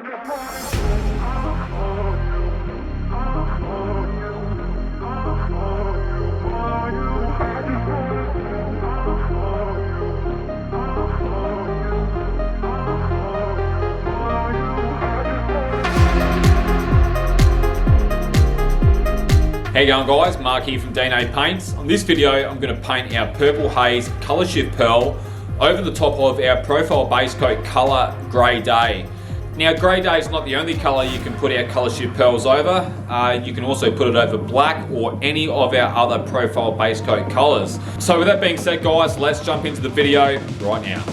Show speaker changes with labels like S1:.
S1: How you going, guys? Mark here from DNA Paints. On this video I'm going to paint our Purple Haze Colour Shift Pearl over the top of our Profile Basecoat colour Grey Day. Now, Grey Day is not the only colour you can put our Colour Shift Pearls over. You can also put it over black or any of our other Profile Basecoat colours. So with that being said, guys, let's jump into the video right now.